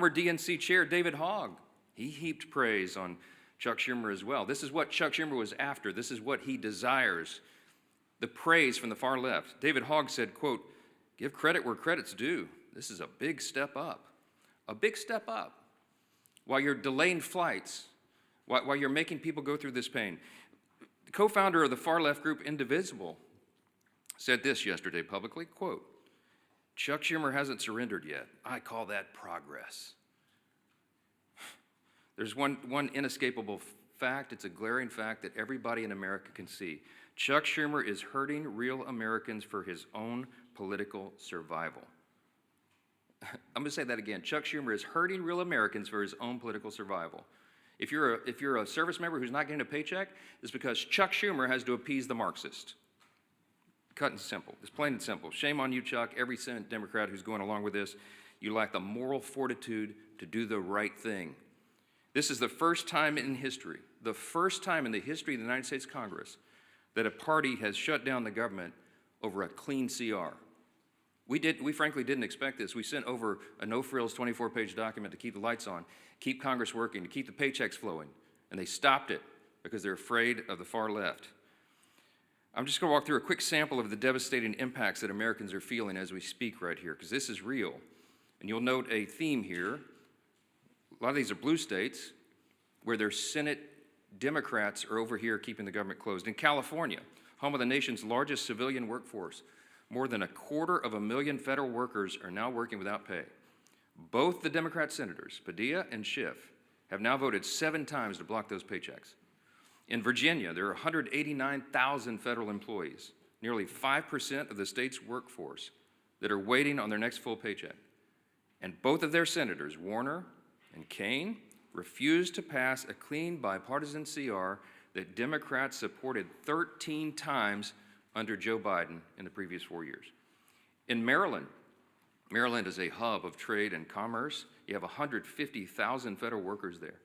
Former DNC chair David Hogg, he heaped praise on Chuck Schumer as well. This is what Chuck Schumer was after. This is what he desires, the praise from the far left. David Hogg said, quote, "Give credit where credit's due. This is a big step up. A big step up. While you're delaying flights, while you're making people go through this pain." The co-founder of the far-left group Indivisible said this yesterday publicly, quote, "Chuck Schumer hasn't surrendered yet. I call that progress." There's one inescapable fact. It's a glaring fact that everybody in America can see. Chuck Schumer is hurting real Americans for his own political survival. I'm going to say that again. Chuck Schumer is hurting real Americans for his own political survival. If you're a service member who's not getting a paycheck, it's because Chuck Schumer has to appease the Marxist. Cut and simple. It's plain and simple. Shame on you, Chuck. Every Senate Democrat who's going along with this, you lack the moral fortitude to do the right thing. This is the first time in history, the first time in the history of the United States Congress, that a party has shut down the government over a clean CR. We frankly didn't expect this. We sent over a no-frills 24-page document to keep the lights on, keep Congress working, to keep the paychecks flowing, and they stopped it because they're afraid of the far left. I'm just going to walk through a quick sample of the devastating impacts that Americans are feeling as we speak right here, because this is real. And you'll note a theme here. A lot of these are blue states where their Senate Democrats are over here keeping the government closed. In California, home of the nation's largest civilian workforce, more than 250,000 federal workers are now working without pay. Both the Democrat senators, Padilla and Schiff, have now voted 7 times to block those paychecks. In Virginia, there are 189,000 federal employees, nearly 5% of the state's workforce, that are waiting on their next full paycheck. And both of their senators, Warner and Kaine, refused to pass a clean bipartisan CR that Democrats supported 13 times under Joe Biden in the previous 4 years. In Maryland, Maryland is a hub of trade and commerce. You have 150,000 federal workers there.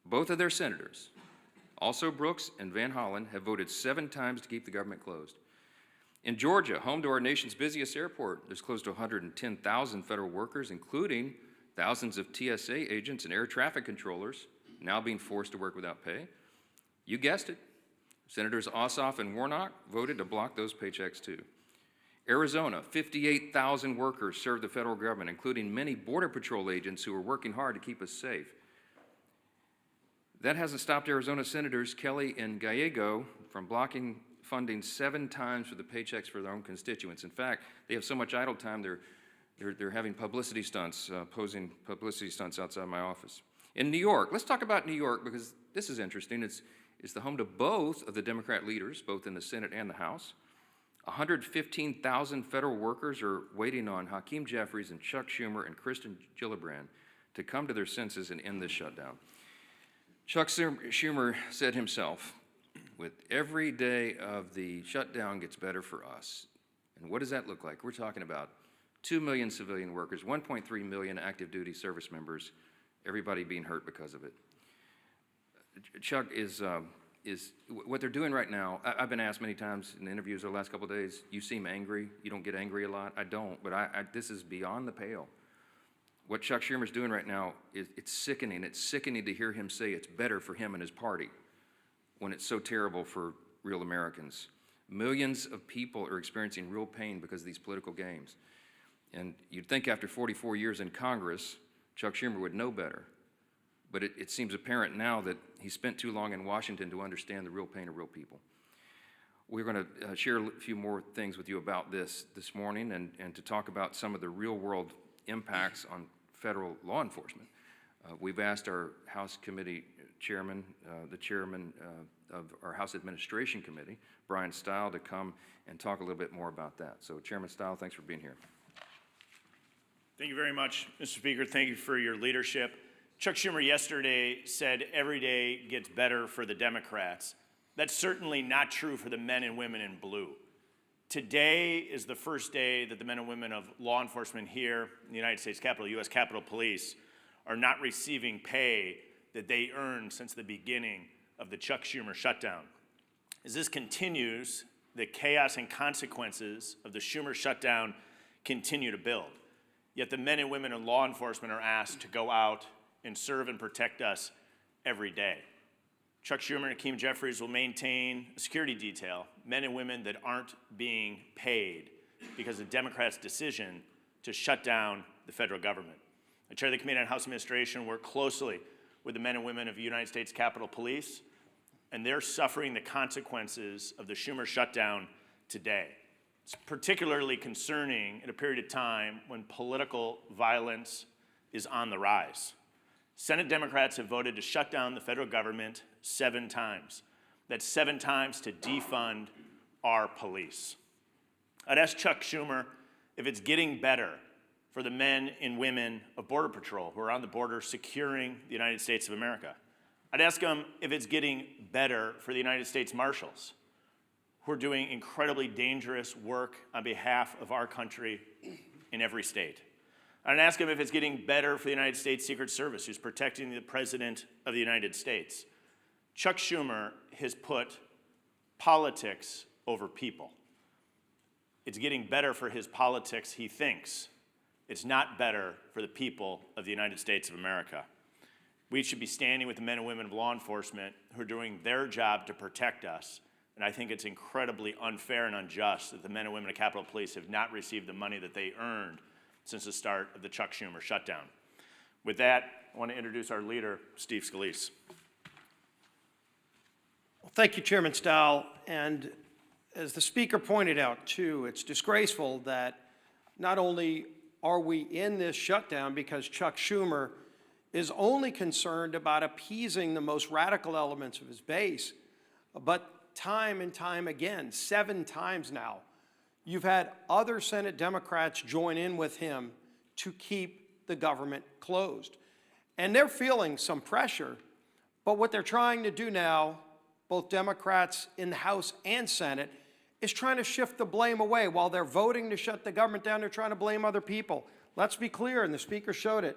Both of their senators, also Brooks and Van Hollen, have voted 7 times to keep the government closed. In Georgia, home to our nation's busiest airport, there's close to 110,000 federal workers, including thousands of TSA agents and air traffic controllers now being forced to work without pay. You guessed it. Senators Ossoff and Warnock voted to block those paychecks too. Arizona, 58,000 workers serve the federal government, including many Border Patrol agents who are working hard to keep us safe. That hasn't stopped Arizona Senators Kelly and Gallego from blocking funding 7 times for the paychecks for their own constituents. In fact, they have so much idle time, they're having publicity stunts, posing publicity stunts outside my office. In New York, let's talk about New York because this is interesting. It's the home to both of the Democrat leaders, both in the Senate and the House. 115,000 federal workers are waiting on Hakeem Jeffries and Chuck Schumer and Kristen Gillibrand to come to their senses and end this shutdown. Chuck Schumer said himself, "With every day of the shutdown gets better for us." And what does that look like? We're talking about 2 million civilian workers, 1.3 million active duty service members, everybody being hurt because of it. Chuck is what they're doing right now. I've been asked many times in interviews over the last couple of days, you seem angry, you don't get angry a lot. I don't, but this is beyond the pale. What Chuck Schumer's doing right now, it's sickening. It's sickening to hear him say it's better for him and his party when it's so terrible for real Americans. Millions of people are experiencing real pain because of these political games. And you'd think after 44 years in Congress, Chuck Schumer would know better. But it seems apparent now that he spent too long in Washington to understand the real pain of real people. We're going to share a few more things with you about this morning and to talk about some of the real-world impacts on federal law enforcement. We've asked our House Committee Chairman, the Chairman of our House Administration Committee, Brian Stile, to come and talk a little bit more about that. So Chairman Stile, thanks for being here. Thank you very much, Mr. Speaker. Thank you for your leadership. Chuck Schumer yesterday said every day gets better for the Democrats. That's certainly not true for the men and women in blue. Today is the first day that the men and women of law enforcement here in the United States Capitol, U.S. Capitol Police, are not receiving pay that they earned since the beginning of the Chuck Schumer shutdown. As this continues, the chaos and consequences of the Schumer shutdown continue to build. Yet the men and women in law enforcement are asked to go out and serve and protect us every day. Chuck Schumer and Hakeem Jeffries will maintain a security detail, men and women that aren't being paid because of Democrats' decision to shut down the federal government. I chair the Committee on House Administration, work closely with the men and women of the United States Capitol Police, and they're suffering the consequences of the Schumer shutdown today. It's particularly concerning at a period of time when political violence is on the rise. Senate Democrats have voted to shut down the federal government 7 times. That's 7 times to defund our police. I'd ask Chuck Schumer if it's getting better for the men and women of Border Patrol who are on the border securing the United States of America. I'd ask him if it's getting better for the United States Marshals who are doing incredibly dangerous work on behalf of our country in every state. I'd ask him if it's getting better for the United States Secret Service, who's protecting the President of the United States. Chuck Schumer has put politics over people. It's getting better for his politics, he thinks. It's not better for the people of the United States of America. We should be standing with the men and women of law enforcement who are doing their job to protect us. And I think it's incredibly unfair and unjust that the men and women of Capitol Police have not received the money that they earned since the start of the Chuck Schumer shutdown. With that, I want to introduce our leader, Steve Scalise. Well, thank you, Chairman Stahl. And as the Speaker pointed out, too, it's disgraceful that not only are we in this shutdown because Chuck Schumer is only concerned about appeasing the most radical elements of his base, but time and time again, 7 times now, you've had other Senate Democrats join in with him to keep the government closed. And they're feeling some pressure, but what they're trying to do now, both Democrats in the House and Senate, is trying to shift the blame away. While they're voting to shut the government down, they're trying to blame other people. Let's be clear, and the Speaker showed it.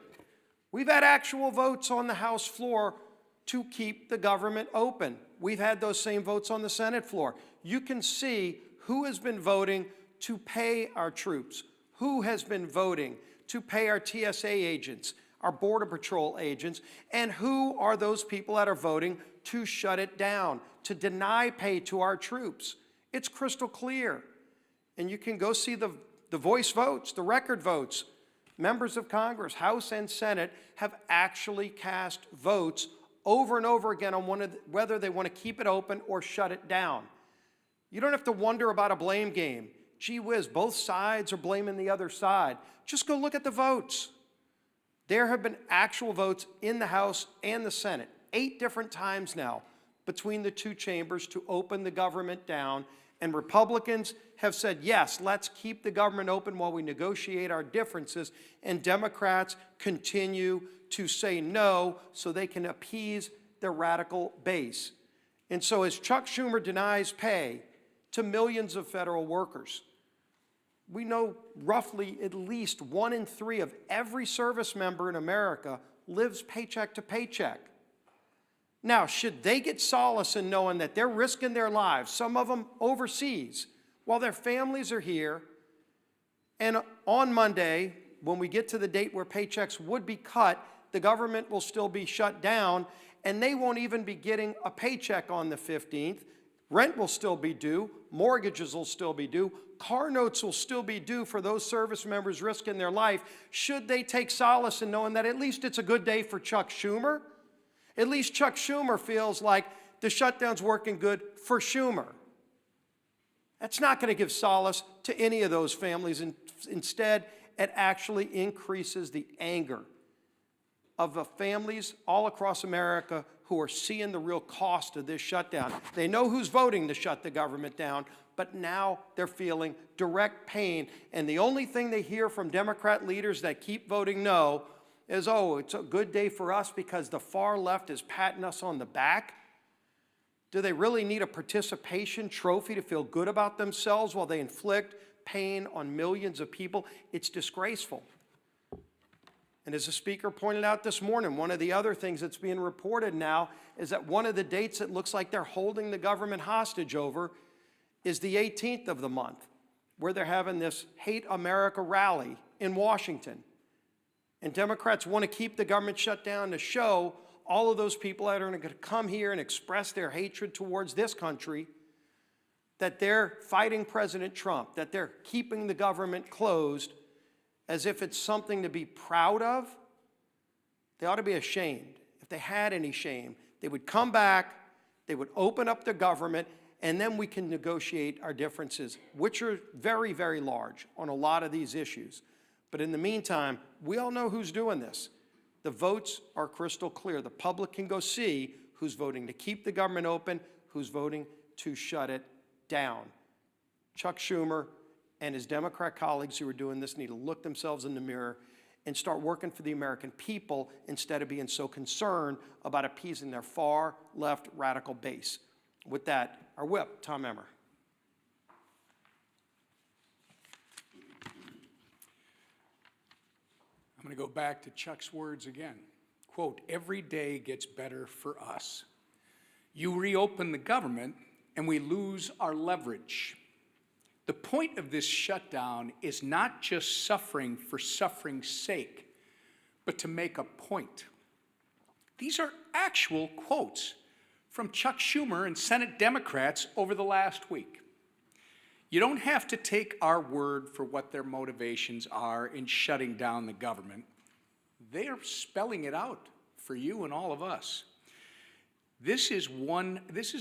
We've had actual votes on the House floor to keep the government open. We've had those same votes on the Senate floor. You can see who has been voting to pay our troops, who has been voting to pay our TSA agents, our Border Patrol agents, and who are those people that are voting to shut it down, to deny pay to our troops. It's crystal clear. And you can go see the voice votes, the record votes. Members of Congress, House and Senate, have actually cast votes over and over again on whether they want to keep it open or shut it down. You don't have to wonder about a blame game. Gee whiz, both sides are blaming the other side. Just go look at the votes. There have been actual votes in the House and the Senate, 8 different times now between the 2 chambers to open the government down. And Republicans have said, yes, let's keep the government open while we negotiate our differences. And Democrats continue to say no so they can appease their radical base. And so as Chuck Schumer denies pay to millions of federal workers, we know roughly at least 1 in 3 of every service member in America lives paycheck to paycheck. Now, should they get solace in knowing that they're risking their lives, some of them overseas, while their families are here, and on Monday, when we get to the date where paychecks would be cut, the government will still be shut down, and they won't even be getting a paycheck on the 15th. Rent will still be due, mortgages will still be due, car notes will still be due for those service members risking their life. Should they take solace in knowing that at least it's a good day for Chuck Schumer? At least Chuck Schumer feels like the shutdown's working good for Schumer. That's not going to give solace to any of those families. Instead, it actually increases the anger of the families all across America who are seeing the real cost of this shutdown. They know who's voting to shut the government down, but now they're feeling direct pain. And the only thing they hear from Democrat leaders that keep voting no is, oh, it's a good day for us because the far left is patting us on the back. Do they really need a participation trophy to feel good about themselves while they inflict pain on millions of people? It's disgraceful. And as the Speaker pointed out this morning, one of the other things that's being reported now is that one of the dates it looks like they're holding the government hostage over is the 18th of the month, where they're having this Hate America rally in Washington. And Democrats want to keep the government shut down to show all of those people that are going to come here and express their hatred towards this country that they're fighting President Trump, that they're keeping the government closed as if it's something to be proud of. They ought to be ashamed. If they had any shame, they would come back, they would open up the government, and then we can negotiate our differences, which are very, very large on a lot of these issues. But in the meantime, we all know who's doing this. The votes are crystal clear. The public can go see who's voting to keep the government open, who's voting to shut it down. Chuck Schumer and his Democrat colleagues who are doing this need to look themselves in the mirror and start working for the American people instead of being so concerned about appeasing their far left radical base. With that, our whip, Tom Emmer. I'm going to go back to Chuck's words again. Quote, "Every day gets better for us. You reopen the government and we lose our leverage. The point of this shutdown is not just suffering for suffering's sake, but to make a point." These are actual quotes from Chuck Schumer and Senate Democrats over the last week. You don't have to take our word for what their motivations are in shutting down the government. They are spelling it out for you and all of us. This is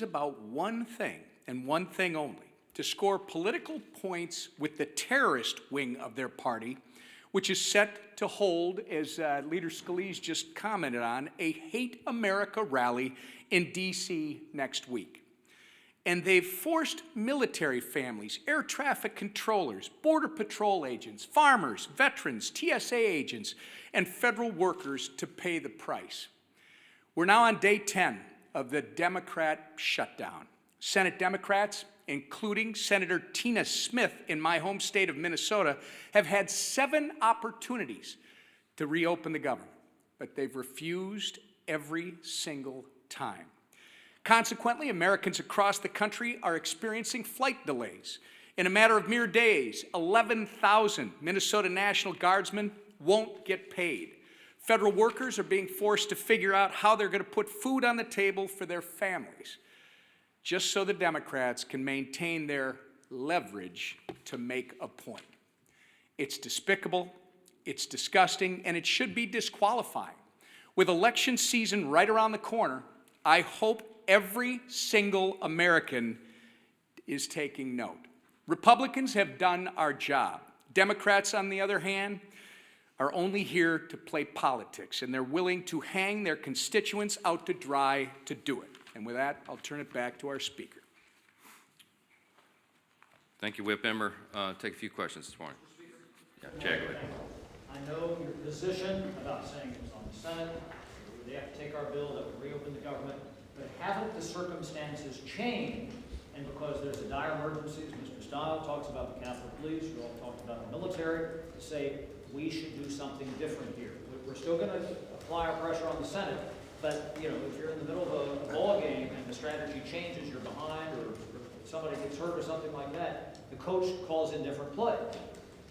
about one thing and one thing only: to score political points with the terrorist wing of their party, which is set to hold, as Leader Scalise just commented on, a Hate America rally in D.C. next week. And they've forced military families, air traffic controllers, border patrol agents, farmers, veterans, TSA agents, and federal workers to pay the price. We're now on day 10 of the Democrat shutdown. Senate Democrats, including Senator Tina Smith in my home state of Minnesota, have had 7 opportunities to reopen the government, but they've refused every single time. Consequently, Americans across the country are experiencing flight delays. In a matter of mere days, 11,000 Minnesota National Guardsmen won't get paid. Federal workers are being forced to figure out how they're going to put food on the table for their families, just so the Democrats can maintain their leverage to make a point. It's despicable, it's disgusting, and it should be disqualifying. With election season right around the corner, I hope every single American is taking note. Republicans have done our job. Democrats, on the other hand, are only here to play politics, and they're willing to hang their constituents out to dry to do it. And with that, I'll turn it back to our speaker. Thank you, Whip Emmer. Take a few questions this morning. Yeah, Jagley. I know your position about saying it was on the Senate. They have to take our bill that would reopen the government. But haven't the circumstances changed? And because there's a dire emergency, as Mr. Stile talks about the Capitol Police, you all talked about the military, to say we should do something different here. We're still going to apply our pressure on the Senate, but if you're in the middle of a ball game and the strategy changes, you're behind, or somebody gets hurt or something like that, the coach calls in different play.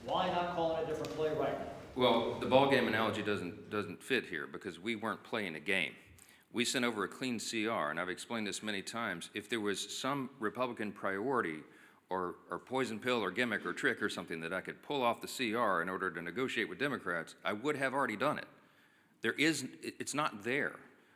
Why not call in a different play right now? Well, the ball game analogy doesn't fit here because we weren't playing a game. We sent over a clean CR, and I've explained this many times. If there was some Republican priority or poison pill or gimmick or trick or something that I could pull off the CR in order to negotiate with Democrats, I would have already done it. It's not there.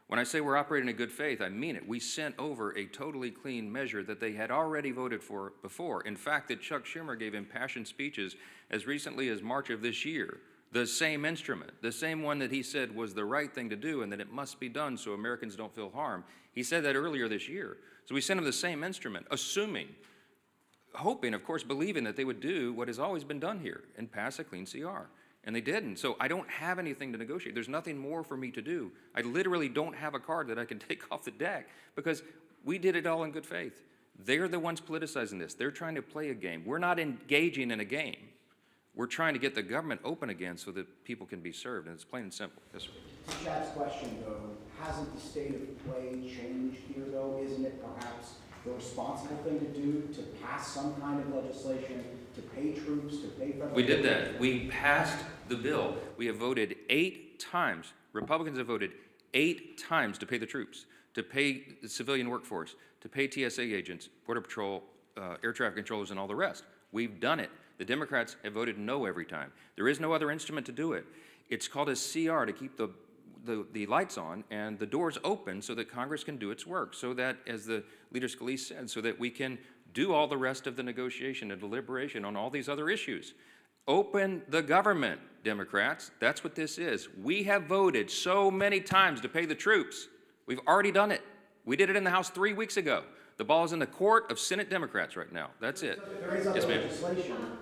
When I say we're operating in good faith, I mean it. We sent over a totally clean measure that they had already voted for before. In fact, that Chuck Schumer gave impassioned speeches as recently as March of this year. The same instrument, the same one that he said was the right thing to do and that it must be done so Americans don't feel harm. He said that earlier this year. So we sent him the same instrument, hoping, of course, believing that they would do what has always been done here and pass a clean CR. And they didn't. So I don't have anything to negotiate. There's nothing more for me to do. I literally don't have a card that I can take off the deck because we did it all in good faith. They're the ones politicizing this. They're trying to play a game. We're not engaging in a game. We're trying to get the government open again so that people can be served, and it's plain and simple. Yes, sir. To Chad's question, though, hasn't the state of play changed here, though? Isn't it perhaps the responsible thing to do to pass some kind of legislation to pay troops, to pay federal? We did that. We passed the bill. We have voted 8 times. Republicans have voted 8 times to pay the troops, to pay the civilian workforce, to pay TSA agents, Border Patrol, air traffic controllers, and all the rest. We've done it. The Democrats have voted no every time. There is no other instrument to do it. It's called a CR to keep the lights on and the doors open so that Congress can do its work, so that, as the leader Scalise said, so that we can do all the rest of the negotiation and deliberation on all these other issues. Open the government, Democrats. That's what this is. We have voted so many times to pay the troops. We've already done it. We did it in the House 3 weeks ago. The ball is in the court of Senate Democrats right now. That's it. Yes, ma'am.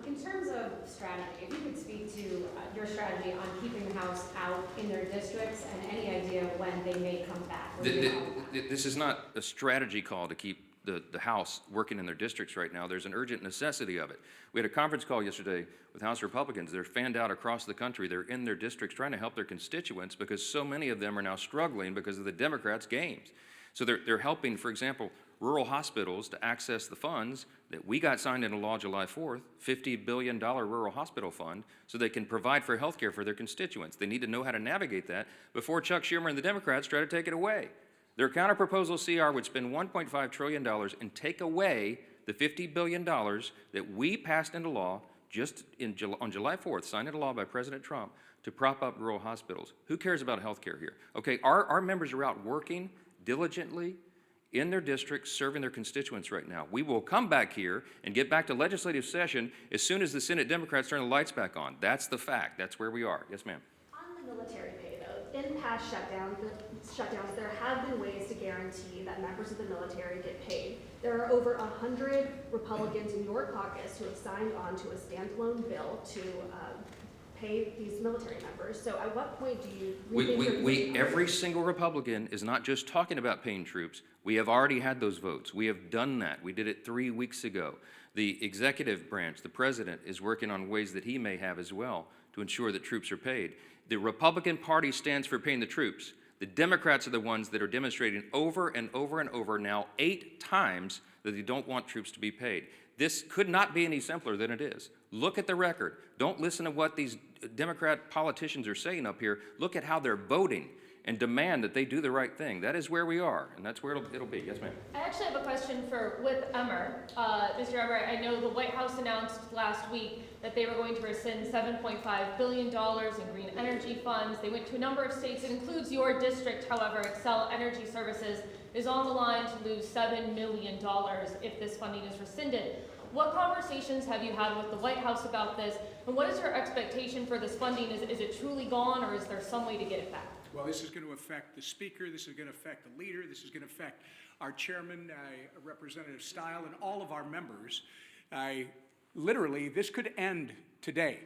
In terms of strategy, if you could speak to your strategy on keeping the House out in their districts and any idea when they may come back. This is not a strategy call to keep the House working in their districts right now. There's an urgent necessity of it. We had a conference call yesterday with House Republicans. They're fanned out across the country. They're in their districts trying to help their constituents because so many of them are now struggling because of the Democrats' games. So they're helping, for example, rural hospitals to access the funds that we got signed into law July 4th, $50 billion rural hospital fund, so they can provide for health care for their constituents. They need to know how to navigate that before Chuck Schumer and the Democrats try to take it away. Their counterproposal CR would spend $1.5 trillion and take away the $50 billion that we passed into law just on July 4th, signed into law by President Trump, to prop up rural hospitals. Who cares about health care here? Okay, our members are out working diligently in their districts, serving their constituents right now. We will come back here and get back to legislative session as soon as the Senate Democrats turn the lights back on. That's the fact. That's where we are. Yes, ma'am. On the military pay, though, in past shutdowns, there have been ways to guarantee that members of the military get paid. There are over 100 Republicans in your caucus who have signed on to a standalone bill to pay these military members. So at what point do you... Every single Republican is not just talking about paying troops. We have already had those votes. We have done that. We did it 3 weeks ago. The executive branch, the president, is working on ways that he may have as well to ensure that troops are paid. The Republican Party stands for paying the troops. The Democrats are the ones that are demonstrating over and over and over now 8 times that they don't want troops to be paid. This could not be any simpler than it is. Look at the record. Don't listen to what these Democrat politicians are saying up here. Look at how they're voting and demand that they do the right thing. That is where we are, and that's where it'll be. Yes, ma'am. I actually have a question with Emmer. Mr. Emmer, I know the White House announced last week that they were going to rescind $7.5 billion in green energy funds. They went to a number of states. It includes your district, however. Excel Energy Services is on the line to lose $7 million if this funding is rescinded. What conversations have you had with the White House about this, and what is your expectation for this funding? Is it truly gone, or is there some way to get it back? Well, this is going to affect the speaker, this is going to affect the leader, this is going to affect our chairman, Representative Stile, and all of our members. Literally, this could end today.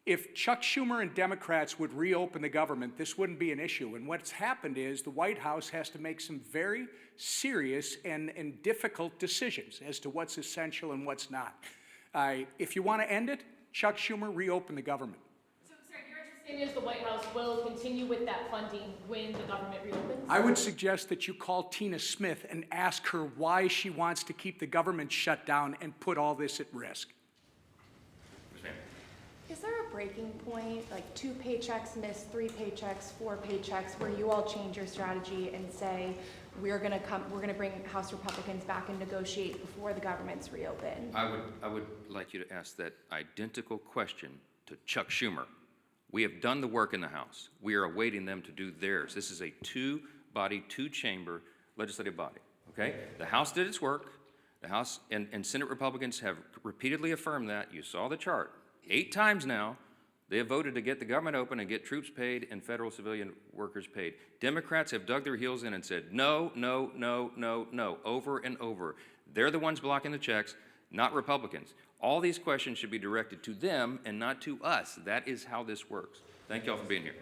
If Chuck Schumer and Democrats would reopen the government, this wouldn't be an issue. And what's happened is the White House has to make some very serious and difficult decisions as to what's essential and what's not. If you want to end it, Chuck Schumer, reopen the government. So, sir, your understanding is the White House will continue with that funding when the government reopens? I would suggest that you call Tina Smith and ask her why she wants to keep the government shut down and put all this at risk. Is there a breaking point, like 2 paychecks missed, 3 paychecks, 4 paychecks, where you all change your strategy and say, we're gonna bring House Republicans back and negotiate before the government's reopened? I would like you to ask that identical question to Chuck Schumer. We have done the work in the House. We are awaiting them to do theirs. This is a 2-body, 2-chamber legislative body, okay? The House did its work. The House and Senate Republicans have repeatedly affirmed that. You saw the chart. 8 times now, they have voted to get the government open and get troops paid and federal civilian workers paid. Democrats have dug their heels in and said, no, no, no, no, no, over and over. They're the ones blocking the checks, not Republicans. All these questions should be directed to them and not to us. That is how this works. Thank you all for being here.